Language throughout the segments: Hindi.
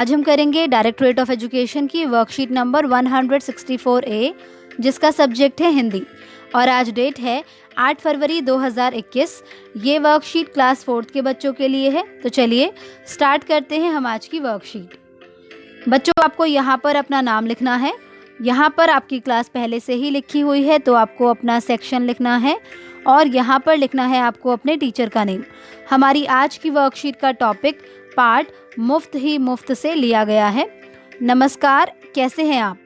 आज हम करेंगे डायरेक्टरेट ऑफ एजुकेशन की वर्कशीट नंबर 164A, जिसका सब्जेक्ट है हिंदी, और आज डेट है 8 फरवरी 2021। ये वर्कशीट क्लास 4th के बच्चों के लिए है। तो चलिए स्टार्ट करते हैं हम आज की वर्कशीट। बच्चों, आपको यहाँ पर अपना नाम लिखना है। यहाँ पर आपकी क्लास पहले से ही लिखी हुई है, तो आपको अपना सेक्शन लिखना है और यहाँ पर लिखना है आपको अपने टीचर का नेम। हमारी आज की वर्कशीट का टॉपिक पार्ट मुफ्त ही मुफ्त से लिया गया है। नमस्कार, कैसे हैं आप?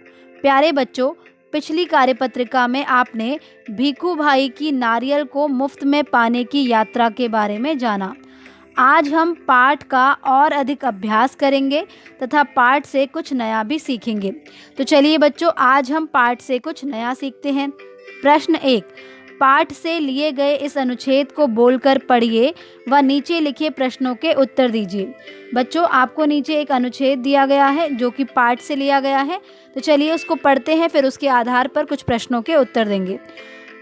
प्यारे बच्चों, पिछली कार्यपत्रिका में आपने भीखू भाई की नारियल को मुफ्त में पाने की यात्रा के बारे में जाना। आज हम पाठ का और अधिक अभ्यास करेंगे तथा पाठ से कुछ नया भी सीखेंगे। तो चलिए बच्चों, आज हम पाठ से कुछ नया सीखते हैं। प्रश्न 1, पाठ से लिए गए इस अनुच्छेद को बोलकर पढ़िए व नीचे लिखे प्रश्नों के उत्तर दीजिए। बच्चों, आपको नीचे एक अनुच्छेद दिया गया है जो कि पाठ से लिया गया है। तो चलिए उसको पढ़ते हैं, फिर उसके आधार पर कुछ प्रश्नों के उत्तर देंगे।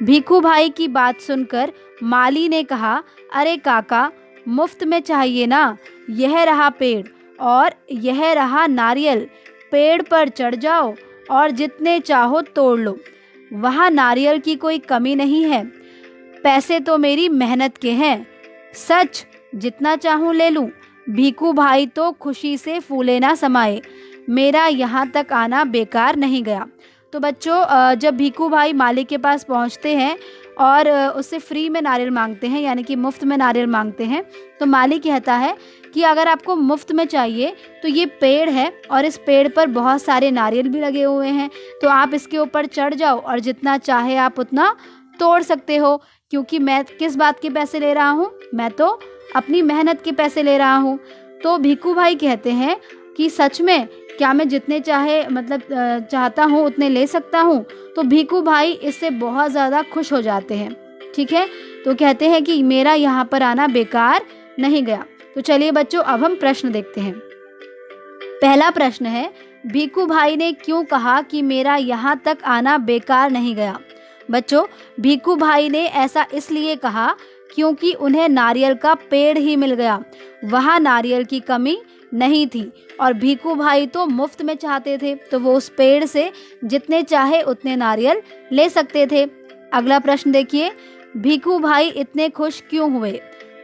भीखू भाई की बात सुनकर माली ने कहा, अरे काका, मुफ्त में चाहिए ना, यह रहा पेड़ और यह रहा नारियल। पेड़ पर चढ़ जाओ और जितने चाहो तोड़ लो, वहाँ नारियल की कोई कमी नहीं है। पैसे तो मेरी मेहनत के हैं, सच जितना चाहूँ ले लूँ। भीखू भाई तो खुशी से फूले ना समाए, मेरा यहाँ तक आना बेकार नहीं गया। तो बच्चों, जब भीखू भाई माली के पास पहुँचते हैं और उससे फ्री में नारियल मांगते हैं, यानी कि मुफ्त में नारियल मांगते हैं, तो माली कहता है कि अगर आपको मुफ्त में चाहिए तो ये पेड़ है और इस पेड़ पर बहुत सारे नारियल भी लगे हुए हैं, तो आप इसके ऊपर चढ़ जाओ और जितना चाहे आप उतना तोड़ सकते हो। क्योंकि मैं किस बात के पैसे ले रहा हूँ? मैं तो अपनी मेहनत के पैसे ले रहा हूँ। तो भीखू भाई कहते हैं कि सच में क्या मैं जितने चाहता हूँ उतने ले सकता हूँ? तो भीखू भाई इससे बहुत ज़्यादा खुश हो जाते हैं। ठीक है, तो कहते हैं कि मेरा यहाँ पर आना बेकार नहीं गया। तो चलिए बच्चों, अब हम प्रश्न देखते हैं। पहला प्रश्न है, भीखू भाई ने क्यों कहा कि मेरा यहाँ तक आना बेकार नहीं गया? बच्चों, भीखू भाई ने ऐसा इसलिए कहा क्योंकि उन्हें नारियल का पेड़ ही मिल गया, वहाँ नारियल की कमी नहीं थी और भीखू भाई तो मुफ्त में चाहते थे, तो वो उस पेड़ से जितने चाहे उतने नारियल ले सकते थे। अगला प्रश्न देखिए, भीखू भाई इतने खुश क्यों हुए?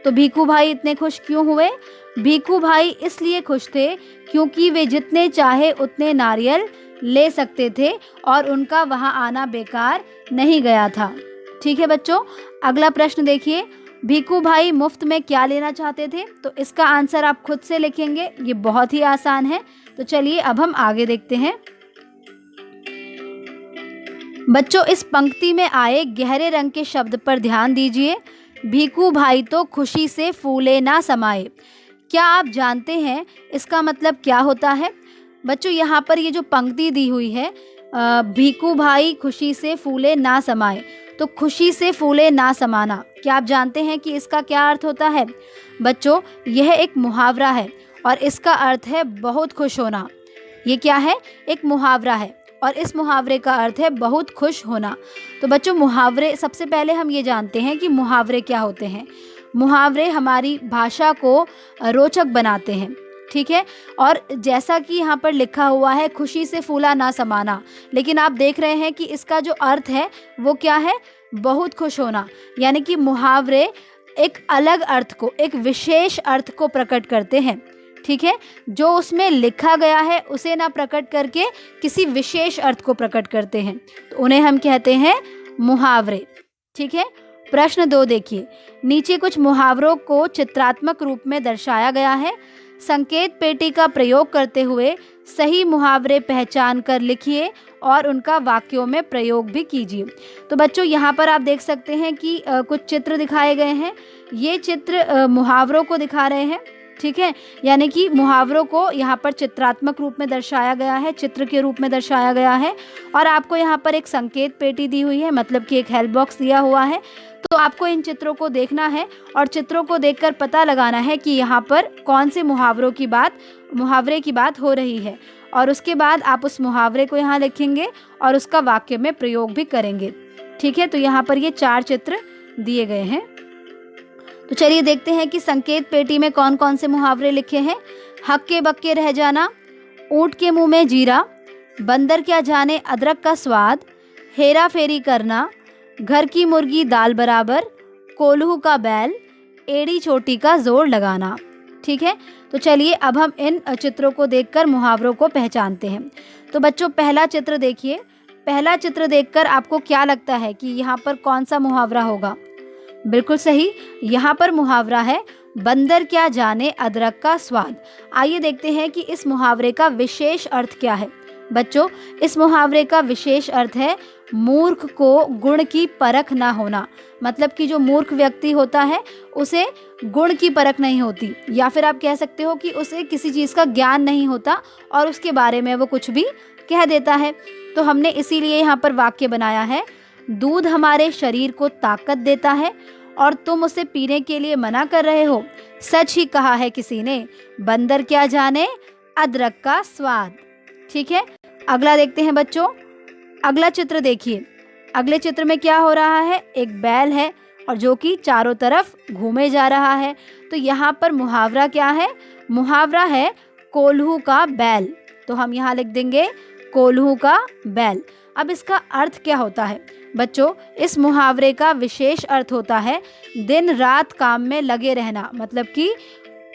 तो भीखू भाई इतने खुश क्यों हुए? भीखू भाई इसलिए खुश थे क्योंकि वे जितने चाहे उतने नारियल ले सकते थे और उनका वहां आना बेकार नहीं गया था। ठीक है बच्चों, अगला प्रश्न देखिए, भीखू भाई मुफ्त में क्या लेना चाहते थे? तो इसका आंसर आप खुद से लिखेंगे, ये बहुत ही आसान है। तो चलिए अब हम आगे देखते हैं। बच्चों, इस पंक्ति में आए गहरे रंग के शब्द पर ध्यान दीजिए। भीखू भाई तो खुशी से फूले ना समाए। क्या आप जानते हैं इसका मतलब क्या होता है? बच्चों, यहाँ पर ये जो पंक्ति दी हुई है, भीखू भाई खुशी से फूले ना समाए, तो खुशी से फूले ना समाना, क्या आप जानते हैं कि इसका क्या अर्थ होता है? बच्चों, यह एक मुहावरा है और इसका अर्थ है बहुत खुश होना। ये क्या है? एक मुहावरा है और इस मुहावरे का अर्थ है बहुत खुश होना। तो बच्चों, मुहावरे, सबसे पहले हम ये जानते हैं कि मुहावरे क्या होते हैं। मुहावरे हमारी भाषा को रोचक बनाते हैं। ठीक है, और जैसा कि यहाँ पर लिखा हुआ है खुशी से फूला ना समाना, लेकिन आप देख रहे हैं कि इसका जो अर्थ है वो क्या है? बहुत खुश होना। यानी कि मुहावरे एक अलग अर्थ को, एक विशेष अर्थ को प्रकट करते हैं। ठीक है, जो उसमें लिखा गया है उसे ना प्रकट करके किसी विशेष अर्थ को प्रकट करते हैं, तो उन्हें हम कहते हैं मुहावरे। ठीक है, प्रश्न 2 देखिए, नीचे कुछ मुहावरों को चित्रात्मक रूप में दर्शाया गया है। संकेत पेटी का प्रयोग करते हुए सही मुहावरे पहचान कर लिखिए और उनका वाक्यों में प्रयोग भी कीजिए। तो बच्चों, यहाँ पर आप देख सकते हैं कि कुछ चित्र दिखाए गए हैं। ये चित्र मुहावरों को दिखा रहे हैं। ठीक है, यानी कि मुहावरों को यहाँ पर चित्रात्मक रूप में दर्शाया गया है, चित्र के रूप में दर्शाया गया है, और आपको यहाँ पर एक संकेत पेटी दी हुई है, मतलब कि एक हेल्प बॉक्स दिया हुआ है। तो आपको इन चित्रों को देखना है और चित्रों को देखकर पता लगाना है कि यहाँ पर कौन से मुहावरे की बात हो रही है, और उसके बाद आप उस मुहावरे को यहाँ लिखेंगे और उसका वाक्य में प्रयोग भी करेंगे। ठीक है, तो यहाँ पर ये 4 चित्र दिए गए हैं। चलिए देखते हैं कि संकेत पेटी में कौन कौन से मुहावरे लिखे हैं। हक्के बक्के रह जाना, ऊँट के मुंह में जीरा, बंदर क्या जाने अदरक का स्वाद, हेरा फेरी करना, घर की मुर्गी दाल बराबर, कोल्हू का बैल, एड़ी चोटी का जोर लगाना। ठीक है, तो चलिए अब हम इन चित्रों को देखकर मुहावरों को पहचानते हैं। तो बच्चों पहला चित्र देखिए। पहला चित्र देखकर आपको क्या लगता है कि यहाँ पर कौन सा मुहावरा होगा? बिल्कुल सही, यहाँ पर मुहावरा है बंदर क्या जाने अदरक का स्वाद। आइए देखते हैं कि इस मुहावरे का विशेष अर्थ क्या है। बच्चों, इस मुहावरे का विशेष अर्थ है मूर्ख को गुण की परख ना होना। मतलब कि जो मूर्ख व्यक्ति होता है उसे गुण की परख नहीं होती, या फिर आप कह सकते हो कि उसे किसी चीज़ का ज्ञान नहीं होता और उसके बारे में वो कुछ भी कह देता है। तो हमने इसीलिए यहाँ पर वाक्य बनाया है, दूध हमारे शरीर को ताकत देता है और तुम उसे पीने के लिए मना कर रहे हो। सच ही कहा है किसी ने, बंदर क्या जाने अदरक का स्वाद। ठीक है, अगला देखते हैं बच्चों। अगला चित्र देखिए। अगले चित्र में क्या हो रहा है? एक बैल है और जो कि चारों तरफ घूमे जा रहा है। तो यहाँ पर मुहावरा क्या है? मुहावरा है कोल्हू का बैल। तो हम यहाँ लिख देंगे कोल्हू का बैल। अब इसका अर्थ क्या होता है? बच्चों, इस मुहावरे का विशेष अर्थ होता है दिन रात काम में लगे रहना, मतलब कि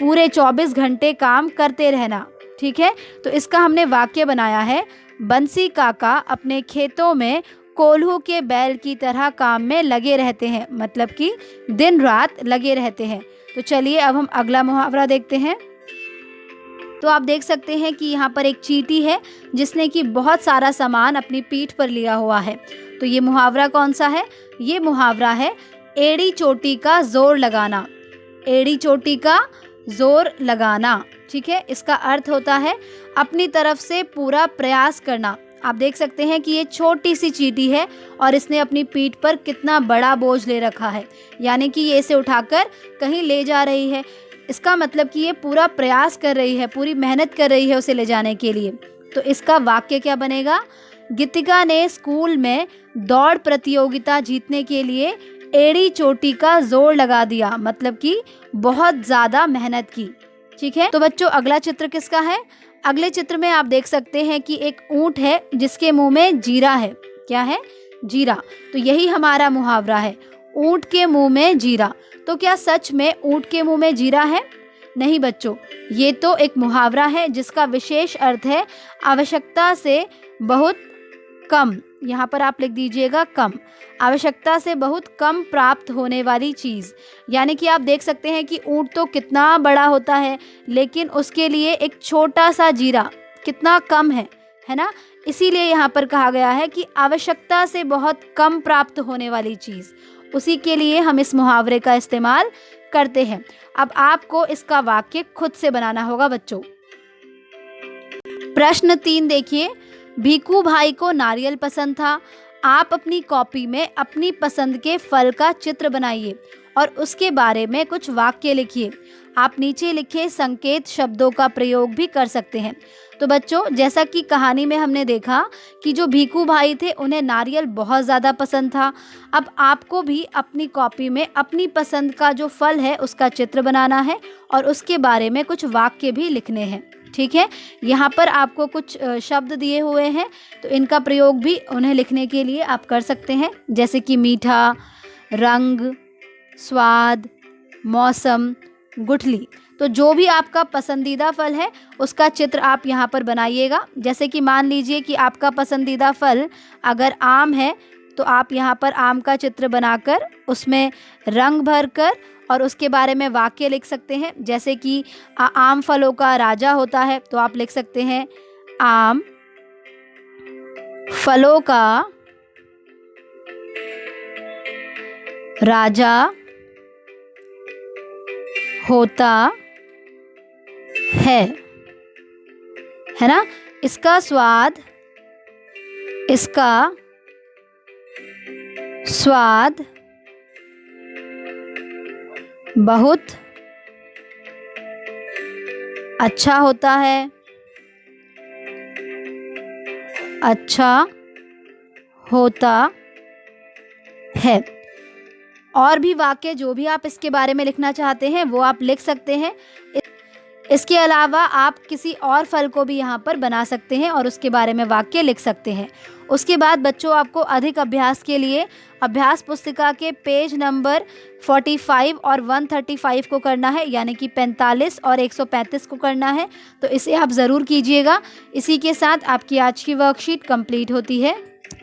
पूरे 24 घंटे काम करते रहना। ठीक है, तो इसका हमने वाक्य बनाया है, बंसी काका अपने खेतों में कोल्हू के बैल की तरह काम में लगे रहते हैं, मतलब कि दिन रात लगे रहते हैं। तो चलिए अब हम अगला मुहावरा देखते हैं। तो आप देख सकते हैं कि यहाँ पर एक चींटी है जिसने कि बहुत सारा सामान अपनी पीठ पर लिया हुआ है। तो ये मुहावरा कौन सा है? ये मुहावरा है एड़ी चोटी का जोर लगाना। एड़ी चोटी का जोर लगाना। ठीक है, इसका अर्थ होता है अपनी तरफ से पूरा प्रयास करना। आप देख सकते हैं कि ये छोटी सी चींटी है और इसने अपनी पीठ पर कितना बड़ा बोझ ले रखा है, यानी कि ये इसे उठाकर कहीं ले जा रही है। इसका मतलब कि ये पूरा प्रयास कर रही है, पूरी मेहनत कर रही है उसे ले जाने के लिए। तो इसका वाक्य क्या बनेगा? गीतिका ने स्कूल में दौड़ प्रतियोगिता जीतने के लिए एड़ी चोटी का जोर लगा दिया, मतलब कि बहुत ज़्यादा मेहनत की। ठीक है, तो बच्चों अगला चित्र किसका है? अगले चित्र में आप देख सकते हैं कि एक ऊंट है जिसके मुंह में जीरा है। क्या है? जीरा। तो यही हमारा मुहावरा है, ऊंट के मुंह में जीरा। तो क्या सच में ऊंट के मुंह में जीरा है? नहीं बच्चों, ये तो एक मुहावरा है जिसका विशेष अर्थ है आवश्यकता से बहुत कम। यहाँ पर आप लिख दीजिएगा कम। आवश्यकता से बहुत कम प्राप्त होने वाली चीज़। यानी कि आप देख सकते हैं कि ऊंट तो कितना बड़ा होता है, लेकिन उसके लिए एक छोटा सा जीरा कितना कम है ना? इसीलिए यहाँ पर कहा गया है कि आवश्यकता से बहुत कम प्राप्त होने वाली चीज़, उसी के लिए हम इस मुहावरे का इस्तेमाल करते हैं। अब आपको इसका वाक्य खुद से बनाना होगा बच्चों। प्रश्न 3 देखिए। भीखू भाई को नारियल पसंद था। आप अपनी कॉपी में अपनी पसंद के फल का चित्र बनाइए और उसके बारे में कुछ वाक्य लिखिए। आप नीचे लिखे संकेत शब्दों का प्रयोग भी कर सकते हैं। तो बच्चों, जैसा कि कहानी में हमने देखा कि जो भीखू भाई थे उन्हें नारियल बहुत ज़्यादा पसंद था। अब आपको भी अपनी कॉपी में अपनी पसंद का जो फल है उसका चित्र बनाना है और उसके बारे में कुछ वाक्य भी लिखने हैं। ठीक है, यहाँ पर आपको कुछ शब्द दिए हुए हैं, तो इनका प्रयोग भी उन्हें लिखने के लिए आप कर सकते हैं, जैसे कि मीठा, रंग, स्वाद, मौसम, गुठली। तो जो भी आपका पसंदीदा फल है उसका चित्र आप यहाँ पर बनाइएगा। जैसे कि मान लीजिए कि आपका पसंदीदा फल अगर आम है, तो आप यहाँ पर आम का चित्र बनाकर उसमें रंग भरकर और उसके बारे में वाक्य लिख सकते हैं। जैसे कि आम फलों का राजा होता है, तो आप लिख सकते हैं आम फलों का राजा होता है ना? इसका स्वाद बहुत अच्छा होता है। और भी वाक्य जो भी आप इसके बारे में लिखना चाहते हैं वो आप लिख सकते हैं। इसके अलावा आप किसी और फल को भी यहाँ पर बना सकते हैं और उसके बारे में वाक्य लिख सकते हैं। उसके बाद बच्चों आपको अधिक अभ्यास के लिए अभ्यास पुस्तिका के पेज नंबर 45 और 135 को करना है, यानी कि 45 और 135 को करना है। तो इसे आप ज़रूर कीजिएगा। इसी के साथ आपकी आज की वर्कशीट कंप्लीट होती है।